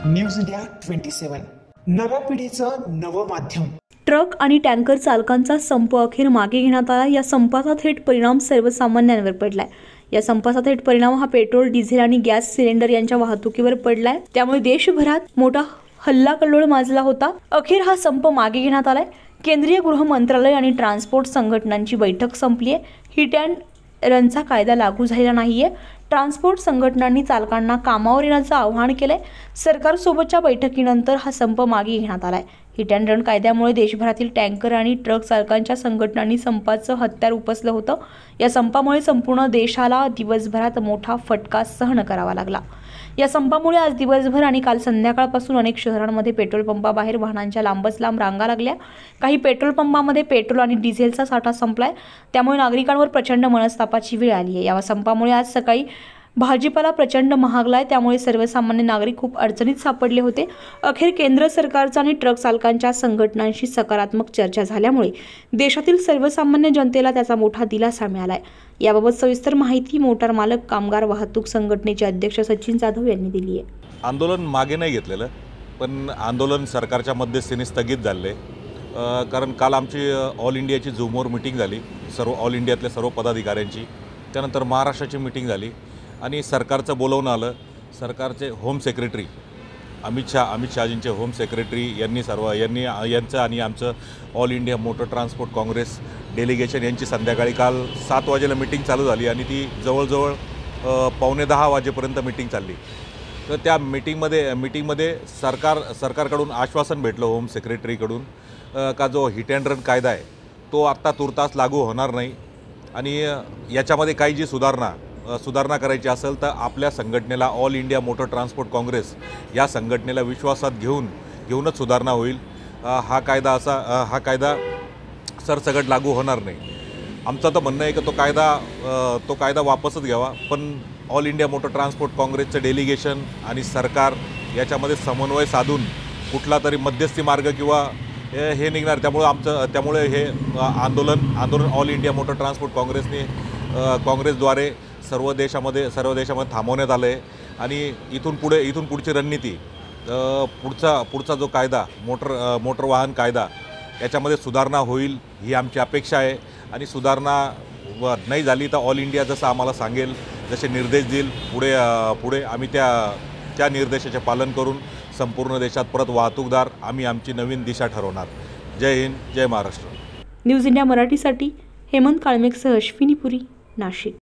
News India 27 नव्या पिढीचं नवं माध्यम। ट्रक आणि टँकर चालकांचा संप अखेर मागे घेण्यात आला। या संपाचा थेट परिणाम सर्वसामान्यांवर पडलाय। या संपाचा थेट परिणाम हा पेट्रोल, डिझेल आणि गॅस सिलेंडर यांच्या वाहतुकीवर पडलाय। त्यामुळे देशभरात मोठा हल्लाकल्लोळ माजला होता। अखेर हा संप मागे घेण्यात आलाय। केंद्रीय गृह मंत्रालय आणि ट्रान्सपोर्ट संघटनांची बैठक संपली आहे। हिट अँड रनचा कायदा लागू झालेला नाहीये। ट्रान्सपोर्ट संघटनांनी चालकांना कामावर येण्याचं आवाहन केलंय। सरकारसोबतच्या बैठकीनंतर हा संप मागे घेण्यात आलाय। हिट अँड रन कायद्यामुळे देशभरातील टँकर आणि ट्रक चालकांच्या संघटनांनी संपाचं हत्यार उपसलं होतं। या संपामुळे संपूर्ण देशाला दिवसभरात मोठा फटका सहन करावा लागला। या संपामुळे आज दिवसभर आणि काल संध्याकाळपासून अनेक शहरांमध्ये पेट्रोल पंपाबाहेर वाहनांच्या लांबच लांब रांगा लागल्या। काही पेट्रोल पंपामध्ये पेट्रोल आणि डिझेलचा साठा संपलाय। त्यामुळे नागरिकांवर प्रचंड मनस्तापाची वेळ आली आहे। या संपामुळे आज सकाळी भाजीपाला प्रचंड महागलाय। त्यामुळे सर्वसामान्य नागरिक खूप अडचणीत सापडले होते। अखेर केंद्र सरकारचा आणि ट्रक चालकांच्या संघटनांशी सकारात्मक चर्चा झाल्यामुळे देशातील सर्वसामान्य जनतेला त्याचा मोठा दिलासा मिळालाय। याबाबत सविस्तर माहिती मोटार मालक कामगार वाहतूक संघटनेचे अध्यक्ष सचिन जाधव यांनी दिली आहे। आंदोलन मागे नाही घेतलेलं, पण आंदोलन सरकारच्या मध्यस्थीने स्थगित झाले। कारण काल आमची ऑल इंडियाची झूमवर मीटिंग झाली, सर्व ऑल इंडियातल्या सर्व पदाधिकाऱ्यांची। त्यानंतर महाराष्ट्राची मीटिंग झाली आणि सरकारचं बोलवणं आलं। सरकारचे होम सेक्रेटरी अमित शहाजींचे होम सेक्रेटरी यांचं आणि आमचं all India motor transport Congress delegation यांची संध्याकाळी काल 7 वाजेला मीटिंग चालू झाली आणि ती जवळजवळ 9:45 वाजेपर्यंत मीटिंग चालली। तर त्या मीटिंगमध्ये सरकारकडून आश्वासन भेटलं होम सेक्रेटरीकडून का जो हिट अँड रन कायदा आहे तो आत्ता तुर्तास लागू होणार नाही आणि याच्यामध्ये काही जी सुधारणा करायची असेल तर आपल्या संघटनेला all India motor transport Congress या संघटनेला विश्वासात घेऊनच सुधारणा होईल। हा कायदा सरसकट लागू होणार नाही। आमचं तर म्हणणं आहे की तो कायदा वापसच घ्यावा, पण ऑल इंडिया मोटर ट्रान्सपोर्ट काँग्रेसचं डेलिगेशन आणि सरकार याच्यामध्ये समन्वय साधून कुठला तरी मध्यस्थी मार्ग किंवा हे निघणार। त्यामुळे हे आंदोलन ऑल इंडिया मोटर ट्रान्सपोर्ट काँग्रेसद्वारे सर्व देशामध्ये थांबवण्यात आलं आहे आणि इथून पुढची रणनीती पुढचा जो कायदा मोटर वाहन कायदा याच्यामध्ये सुधारणा होईल ही आमची अपेक्षा आहे। आणि सुधारणा नाही झाली तर ऑल इंडिया जसं आम्हाला सांगेल, जसे निर्देश देईल पुढे आम्ही त्या निर्देशाचे पालन करून संपूर्ण देशात परत वाहतूकदार आम्ही आमची नवीन दिशा ठरवणार। जय हिंद, जय महाराष्ट्र। न्यूज इंडिया मराठीसाठी हेमंत काळमेकसह अश्विनी पुरी, नाशिक।